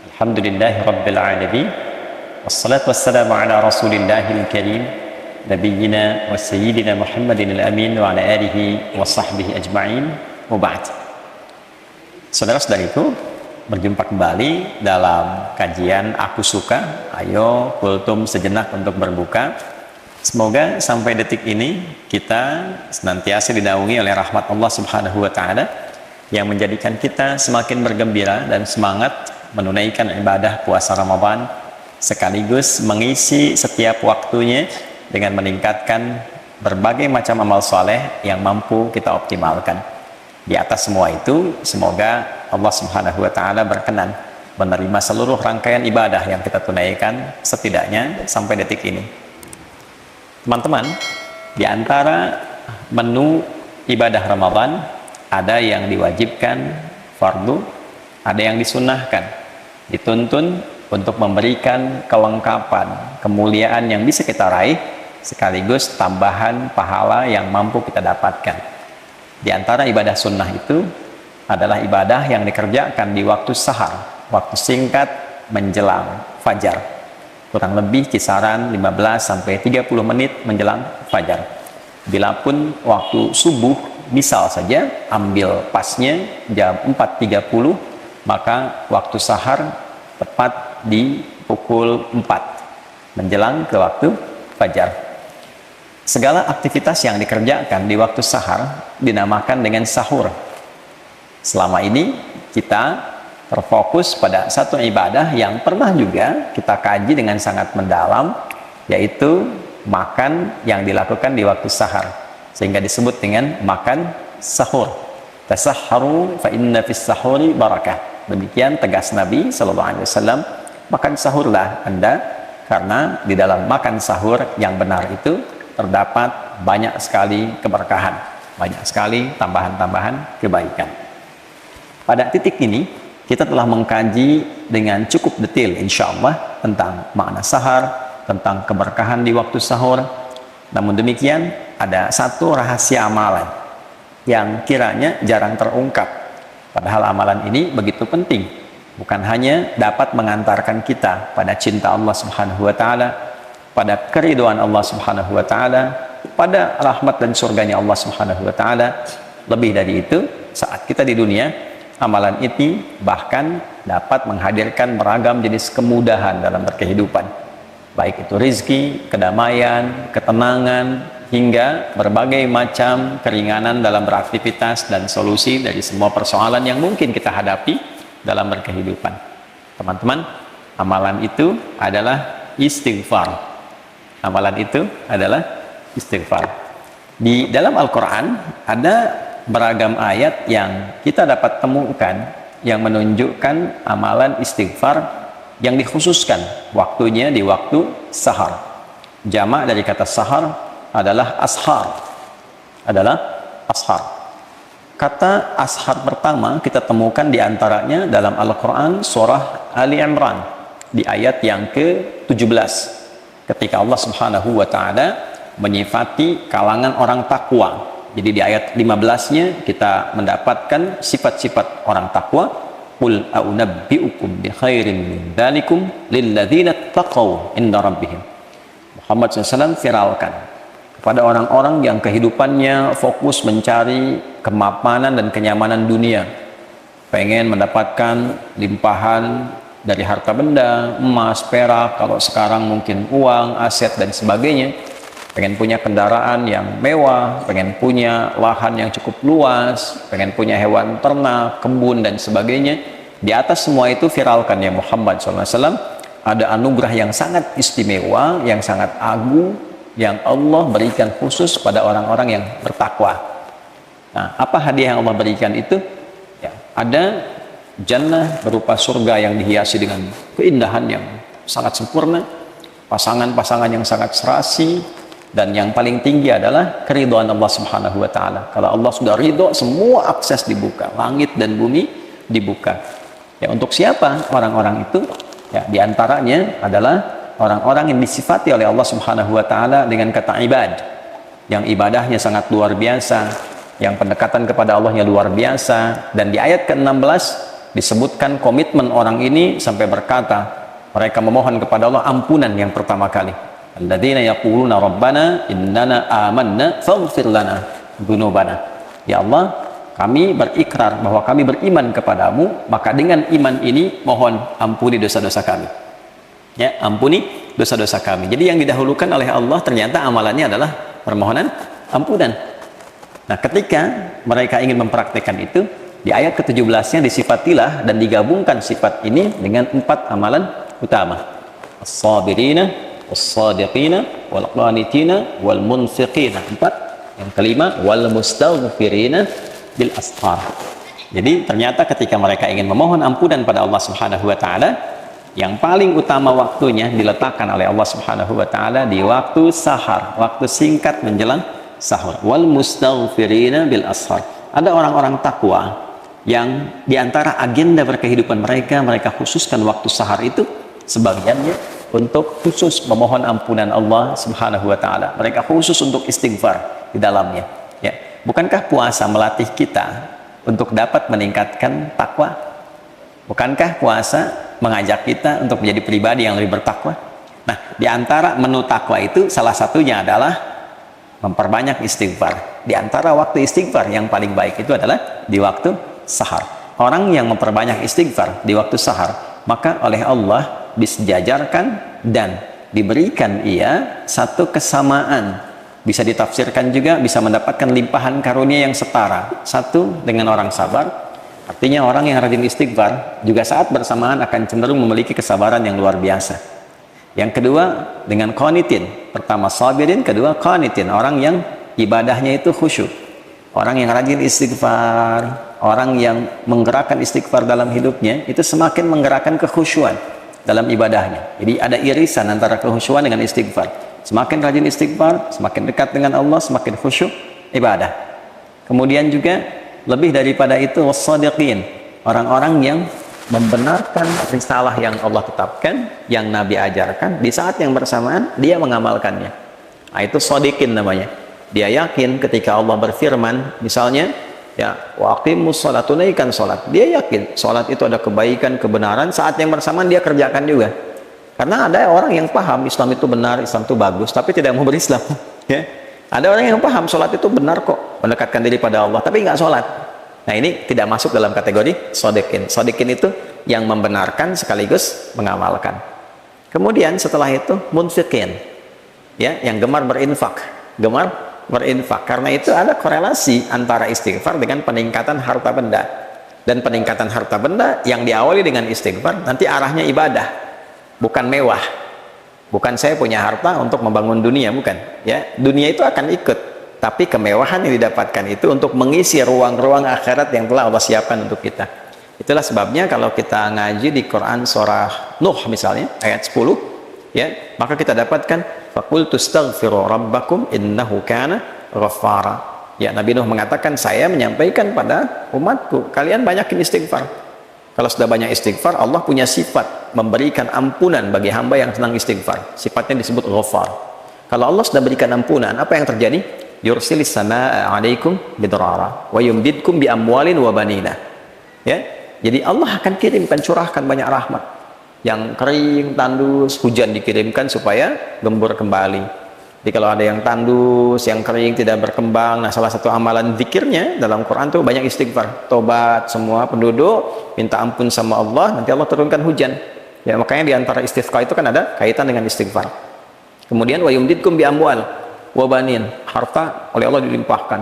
Alhamdulillahi Rabbil Alamin. Wassalatu wassalamu ala Rasulillahil Karim, Nabiyyina wa Sayyidina Muhammadin al-Amin wa ala alihi wa sahbihi ajma'in. Wa ba'd. Saudara-saudariku, berjumpa kembali dalam kajian Aku Suka. Ayo kultum sejenak untuk berbuka. Semoga sampai detik ini kita senantiasa dinaungi oleh rahmat Allah Subhanahu wa taala yang menjadikan kita semakin bergembira dan semangat menunaikan ibadah puasa Ramadan, sekaligus mengisi setiap waktunya dengan meningkatkan berbagai macam amal soleh yang mampu kita optimalkan. Di atas semua itu, semoga Allah Subhanahu wa taala berkenan menerima seluruh rangkaian ibadah yang kita tunaikan setidaknya sampai detik ini. Teman-teman, di antara menu ibadah Ramadan ada yang diwajibkan fardu, ada yang disunnahkan, dituntun untuk memberikan kelengkapan, kemuliaan yang bisa kita raih, sekaligus tambahan pahala yang mampu kita dapatkan. Di antara ibadah sunnah itu adalah ibadah yang dikerjakan di waktu sahar, waktu singkat menjelang fajar, kurang lebih kisaran 15-30 menit menjelang fajar. Bilapun waktu subuh, misal saja ambil pasnya jam 4.30, maka waktu sahar tepat di pukul 4 menjelang ke waktu fajar. Segala aktivitas yang dikerjakan di waktu sahar dinamakan dengan sahur. Selama ini kita terfokus pada satu ibadah yang pernah juga kita kaji dengan sangat mendalam, yaitu makan yang dilakukan di waktu sahar, sehingga disebut dengan makan sahur. Tasahharu fa inna fis sahuri barakah. Demikian tegas Nabi SAW, makan sahurlah Anda, karena di dalam makan sahur yang benar itu terdapat banyak sekali keberkahan, banyak sekali tambahan-tambahan kebaikan. Pada titik ini kita telah mengkaji dengan cukup detail insya Allah tentang makna sahar, tentang keberkahan di waktu sahur. Namun demikian, ada satu rahasia amalan yang kiranya jarang terungkap. Padahal amalan ini begitu penting, bukan hanya dapat mengantarkan kita pada cinta Allah Subhanahu wa taala, pada keridhaan Allah Subhanahu wa taala, pada rahmat dan surganya Allah Subhanahu wa taala. Lebih dari itu, saat kita di dunia, amalan ini bahkan dapat menghadirkan beragam jenis kemudahan dalam berkehidupan, baik itu rizki, kedamaian, ketenangan, hingga berbagai macam keringanan dalam beraktivitas dan solusi dari semua persoalan yang mungkin kita hadapi dalam berkehidupan. Teman-teman, amalan itu adalah istighfar. Amalan itu adalah istighfar. Di dalam Al-Quran ada beragam ayat yang kita dapat temukan yang menunjukkan amalan istighfar yang dikhususkan waktunya di waktu sahar. Jamak dari kata sahar adalah ashar, Kata ashar pertama kita temukan diantaranya dalam Al-Quran surah Ali Imran di ayat yang ke-17, ketika Allah Subhanahu wa taala menyifati kalangan orang takwa. Jadi di ayat 15-nya kita mendapatkan sifat-sifat orang takwa. Qul a'unabbi'ukum bi khairin min dzalikum lil ladzina taqaw inda rabbihim. Muhammad SAW viralkan pada orang-orang yang kehidupannya fokus mencari kemapanan dan kenyamanan dunia, pengen mendapatkan limpahan dari harta benda, emas, perak, kalau sekarang mungkin uang, aset dan sebagainya, pengen punya kendaraan yang mewah, pengen punya lahan yang cukup luas, pengen punya hewan ternak, kebun dan sebagainya. Di atas semua itu viralkan ya Muhammad SAW, ada anugerah yang sangat istimewa, yang sangat agung, yang Allah berikan khusus pada orang-orang yang bertakwa. Nah, apa hadiah yang Allah berikan itu? Ya, ada jannah berupa surga yang dihiasi dengan keindahan yang sangat sempurna, pasangan-pasangan yang sangat serasi, dan yang paling tinggi adalah keridhaan Allah Subhanahu wa taala. Kalau Allah sudah ridho, semua akses dibuka, langit dan bumi dibuka. Ya, untuk siapa orang-orang itu? Ya, diantaranya adalah orang-orang yang disifati oleh Allah Subhanahu wa taala dengan kata ibad, yang ibadahnya sangat luar biasa, yang pendekatan kepada Allahnya luar biasa. Dan di ayat ke-16 disebutkan komitmen orang ini sampai berkata, mereka memohon kepada Allah ampunan yang pertama kali. Alladzina yaquluna rabbana innana amanna faghfir lana dzunubana. Ya Allah, kami berikrar bahwa kami beriman kepadamu, maka dengan iman ini mohon ampuni dosa-dosa kami. Ya, ampuni dosa-dosa kami. Jadi yang didahulukan oleh Allah ternyata amalannya adalah permohonan ampunan. Nah, ketika mereka ingin mempraktekkan itu, di ayat ke-17-nya disifatilah dan digabungkan sifat ini dengan 4 amalan utama. As-sabirina, was-sadiqina, wal-qanitina, wal-munfiqina. 4. Yang kelima, wal-mustaghfirina bil ashar. Jadi ternyata ketika mereka ingin memohon ampunan pada Allah Subhanahu wa taala, yang paling utama waktunya diletakkan oleh Allah Subhanahu wa taala di waktu sahar, waktu singkat menjelang sahur. Wal mustaghfirina bil ashar. Ada orang-orang takwa yang diantara agenda berkehidupan mereka khususkan waktu sahar itu sebagiannya untuk khusus memohon ampunan Allah Subhanahu wa taala. Mereka khusus untuk istighfar di dalamnya. Ya, bukankah puasa melatih kita untuk dapat meningkatkan takwa? Bukankah puasa mengajak kita untuk menjadi pribadi yang lebih bertakwa? Nah, di antara menu takwa itu salah satunya adalah memperbanyak istighfar. Di antara waktu istighfar yang paling baik itu adalah di waktu sahar. Orang yang memperbanyak istighfar di waktu sahar, maka oleh Allah disejajarkan dan diberikan ia satu kesamaan. Bisa ditafsirkan juga, bisa mendapatkan limpahan karunia yang setara. Satu, dengan orang sabar. Artinya orang yang rajin istighfar juga saat bersamaan akan cenderung memiliki kesabaran yang luar biasa. Yang kedua, dengan qanitin. Pertama sabirin, kedua qanitin. Orang yang ibadahnya itu khusyuk. Orang yang rajin istighfar, orang yang menggerakkan istighfar dalam hidupnya, itu semakin menggerakkan kekhusyuan dalam ibadahnya. Jadi ada irisan antara kekhusyuan dengan istighfar. Semakin rajin istighfar, semakin dekat dengan Allah, semakin khusyuk ibadah. Kemudian juga lebih daripada itu, was-sadiqin. Orang-orang yang membenarkan risalah yang Allah tetapkan, yang Nabi ajarkan, di saat yang bersamaan dia mengamalkannya. Nah, itu shodiqin namanya. Dia yakin ketika Allah berfirman, misalnya, ya, wa aqimus shalah, tunaikan salat. Dia yakin salat itu ada kebaikan, kebenaran, saat yang bersamaan dia kerjakan juga. Karena ada orang yang paham Islam itu benar, Islam itu bagus, tapi tidak mau berislam. Ya. Ada orang yang paham salat itu benar kok, mendekatkan diri pada Allah, tapi nggak salat. Nah, ini tidak masuk dalam kategori shodiqin. Shodiqin itu yang membenarkan sekaligus mengamalkan. Kemudian setelah itu munfiqin, ya, yang gemar berinfak. Gemar berinfak, karena itu ada korelasi antara istighfar dengan peningkatan harta benda. Dan peningkatan harta benda yang diawali dengan istighfar nanti arahnya ibadah, bukan mewah. Bukan saya punya harta untuk membangun dunia, bukan. Ya, dunia itu akan ikut, tapi kemewahan yang didapatkan itu untuk mengisi ruang-ruang akhirat yang telah Allah siapkan untuk kita. Itulah sebabnya kalau kita ngaji di Quran surah Nuh misalnya ayat 10, ya, maka kita dapatkan faqultu astaghfiru rabbakum innahu kana ghaffara. Ya, Nabi Nuh mengatakan, saya menyampaikan pada umatku, kalian banyakin istighfar. Kalau sudah banyak istighfar, Allah punya sifat memberikan ampunan bagi hamba yang senang istighfar. Sifatnya disebut ghaffar. Kalau Allah sudah berikan ampunan, apa yang terjadi? Yursilis samaa'a 'alaikum bidrara wa yumdidkum bi amwalin wa banina. Ya. Jadi Allah akan kirimkan, curahkan banyak rahmat. Yang kering, tandus, hujan dikirimkan supaya gembur kembali. Jadi kalau ada yang tandus, yang kering, tidak berkembang, nah salah satu amalan zikirnya dalam Quran tuh banyak istighfar. Tobat semua penduduk, minta ampun sama Allah, nanti Allah turunkan hujan. Ya, makanya di antara istisqa itu kan ada kaitan dengan istighfar. Kemudian wa yumdidkum bi amwal wa banin, harta oleh Allah dilimpahkan,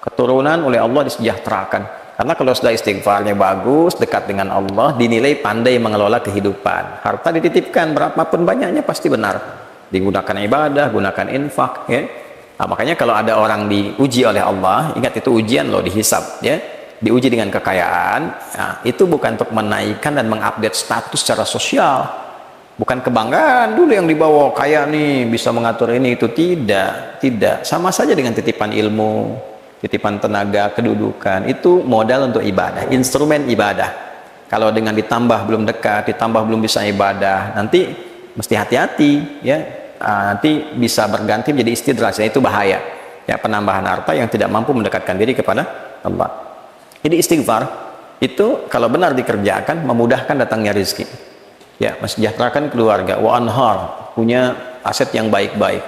keturunan oleh Allah disejahterakan. Karena kalau sudah istighfarnya bagus, dekat dengan Allah, dinilai pandai mengelola kehidupan. Harta dititipkan berapapun banyaknya pasti benar. Digunakan ibadah, gunakan infak, ya. Nah, makanya kalau ada orang diuji oleh Allah, ingat itu ujian loh, dihisab, ya. Diuji dengan kekayaan, nah, itu bukan untuk menaikkan dan mengupdate status secara sosial. Bukan kebanggaan dulu yang dibawa, kaya nih, bisa mengatur ini, itu tidak. Sama saja dengan titipan ilmu, titipan tenaga, kedudukan, itu modal untuk ibadah, instrumen ibadah. Kalau dengan ditambah belum dekat, ditambah belum bisa ibadah, nanti mesti hati-hati, ya. Nanti bisa berganti menjadi istidraj, itu bahaya. Ya, penambahan harta yang tidak mampu mendekatkan diri kepada Allah. Jadi istighfar itu kalau benar dikerjakan memudahkan datangnya rezeki. Ya, mensejahterakan keluarga, wa anhar, punya aset yang baik-baik.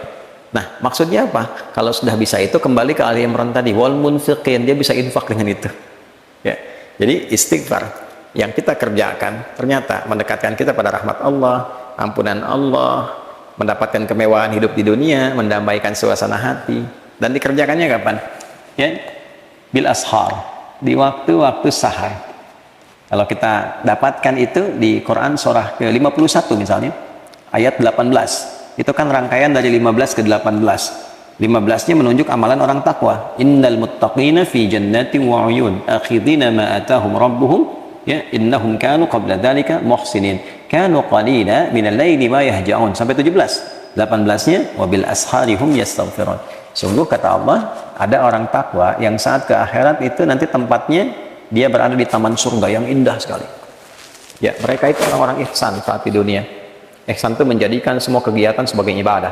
Nah, maksudnya apa? Kalau sudah bisa itu kembali ke Ali Imran tadi, wal munfiqin, dia bisa infak dengan itu. Ya. Jadi istighfar yang kita kerjakan ternyata mendekatkan kita pada rahmat Allah, ampunan Allah, mendapatkan kemewahan hidup di dunia, mendamaikan suasana hati. Dan dikerjakannya kapan? Ya, bil ashar, di waktu-waktu sahar. Kalau kita dapatkan itu di Quran surah ke-51 misalnya, ayat 18. Itu kan rangkaian dari 15 ke 18. 15-nya menunjuk amalan orang takwa. Innal muttaqina fi jannati wa uyun, akhidina ma atahum rabbuhum, ya, innahum kanu qabla dzalika muhsinin. Kanu qalila minal laili ma yahja'un. Sampai 17. 18-nya wabil asharihum yastaghfirun. Sungguh kata Allah, ada orang takwa yang saat ke akhirat itu nanti tempatnya dia berada di taman surga yang indah sekali. Ya, mereka itu orang-orang ihsan saat di dunia. Ihsan itu menjadikan semua kegiatan sebagai ibadah.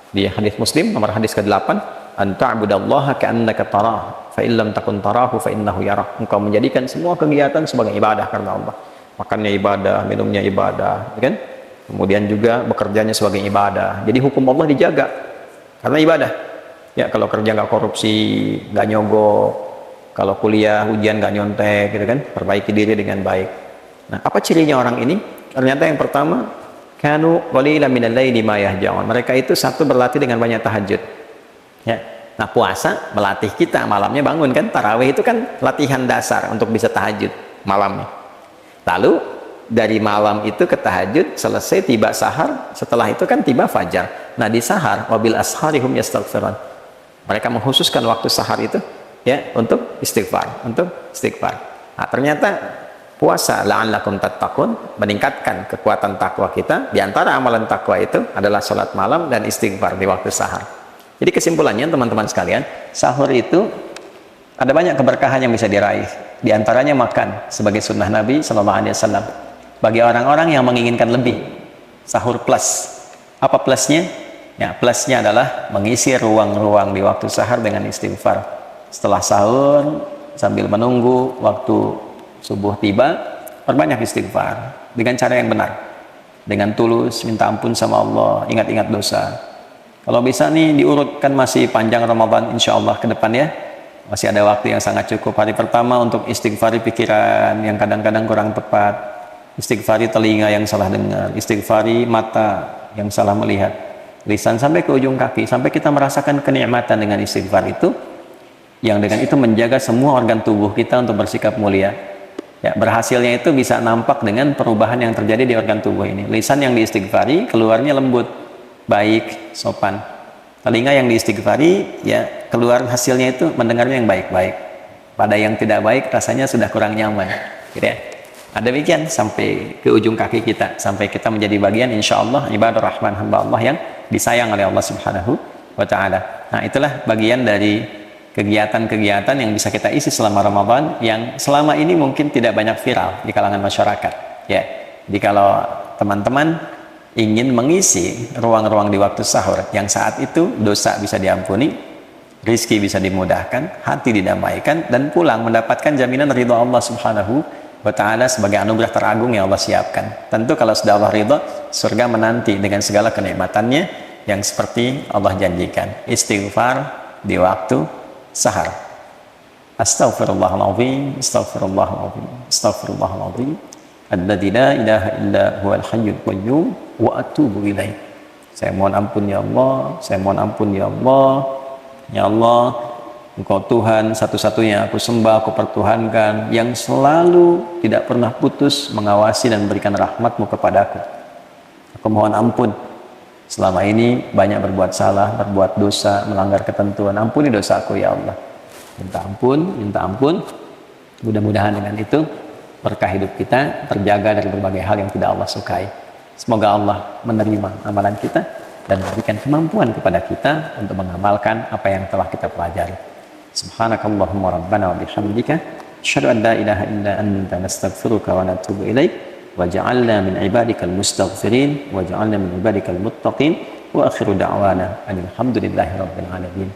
Di hadis Muslim nomor hadis ke-8, an ta'budallaha ka'annaka tarah, fa illam takun tarahu fa innahu yarah. Engkau menjadikan semua kegiatan sebagai ibadah karena Allah. Makannya ibadah, minumnya ibadah, kan? Kemudian juga bekerjanya sebagai ibadah. Jadi hukum Allah dijaga karena ibadah. Ya, kalau kerja nggak korupsi, nggak nyogok, kalau kuliah ujian nggak nyontek, gitu kan, perbaiki diri dengan baik. Nah, apa cirinya orang ini? Ternyata yang pertama, kanu qalilan minal laili ma yahja'un. Mereka itu satu berlatih dengan banyak tahajud. Ya. Nah, puasa melatih kita malamnya bangun kan, tarawih itu kan latihan dasar untuk bisa tahajud malamnya. Lalu dari malam itu ke tahajud, selesai tiba sahar, setelah itu kan tiba fajar. Nah, di sahar wabil asharihum yastaghfirun. Mereka mengkhususkan waktu sahar itu ya untuk istighfar, Nah, ternyata puasa la'allakum tattaqun meningkatkan kekuatan takwa kita. Di antara amalan takwa itu adalah sholat malam dan istighfar di waktu sahar. Jadi kesimpulannya teman-teman sekalian, sahur itu ada banyak keberkahan yang bisa diraih. Di antaranya makan sebagai sunnah Nabi SAW. Bagi orang-orang yang menginginkan lebih, sahur plus. Apa plusnya? Ya, plusnya adalah mengisi ruang-ruang di waktu sahar dengan istighfar. Setelah sahur, sambil menunggu waktu subuh tiba, perbanyak istighfar dengan cara yang benar, dengan tulus minta ampun sama Allah, ingat-ingat dosa. Kalau bisa nih diurutkan, masih panjang Ramadan insya Allah ke depan ya, masih ada waktu yang sangat cukup. Hari pertama untuk istighfari pikiran yang kadang-kadang kurang tepat, istighfari telinga yang salah dengar, istighfari mata yang salah melihat, lisan sampai ke ujung kaki, sampai kita merasakan kenikmatan dengan istighfar itu, yang dengan itu menjaga semua organ tubuh kita untuk bersikap mulia. Ya, berhasilnya itu bisa nampak dengan perubahan yang terjadi di organ tubuh ini. Lisan yang diistighfari keluarnya lembut, baik, sopan. Telinga yang diistighfari ya keluar hasilnya itu mendengarnya yang baik-baik. Pada yang tidak baik rasanya sudah kurang nyaman, gitu ya. Ada demikian sampai ke ujung kaki kita, sampai kita menjadi bagian insya Allah ibadah rahman, hamba Allah yang disayang oleh Allah Subhanahu wa Ta'ala. Nah, itulah bagian dari kegiatan-kegiatan yang bisa kita isi selama Ramadan yang selama ini mungkin tidak banyak viral di kalangan masyarakat. Ya, jadi kalau teman-teman ingin mengisi ruang-ruang di waktu sahur yang saat itu dosa bisa diampuni, rizki bisa dimudahkan, hati didamaikan, dan pulang mendapatkan jaminan ridha Allah Subhanahu wa Ta'ala sebagai anugerah teragung yang Allah siapkan. Tentu kalau sudah Allah ridha, surga menanti dengan segala kenikmatannya yang seperti Allah janjikan. Istighfar di waktu sahar. Astaghfirullahaladzim, astaghfirullahaladzim, astaghfirullahaladzim, alladzi la ilaha illa huwal hayyul qayyum wa atubu ilaih. Saya mohon ampun ya Allah, saya mohon ampun ya Allah. Ya Allah, Engkau Tuhan satu-satunya aku sembah, aku pertuhankan, yang selalu tidak pernah putus mengawasi dan memberikan rahmat-Mu kepadaku. Aku mohon ampun selama ini banyak berbuat salah, berbuat dosa, melanggar ketentuan. Ampuni dosaku ya Allah. Minta ampun, minta ampun. Mudah-mudahan dengan itu berkah hidup kita terjaga dari berbagai hal yang tidak Allah sukai. Semoga Allah menerima amalan kita dan memberikan kemampuan kepada kita untuk mengamalkan apa yang telah kita pelajari. Subhanakallahumma rabbana wa bihamdika asyhadu an la ilaha illa anta nastaghfiruka wa natubu ilaik waj'alna min ibadikal mustaghfirin waj'alna min ibadikal muttaqin wa akhiru da'wana alhamdulillahi rabbil alamin.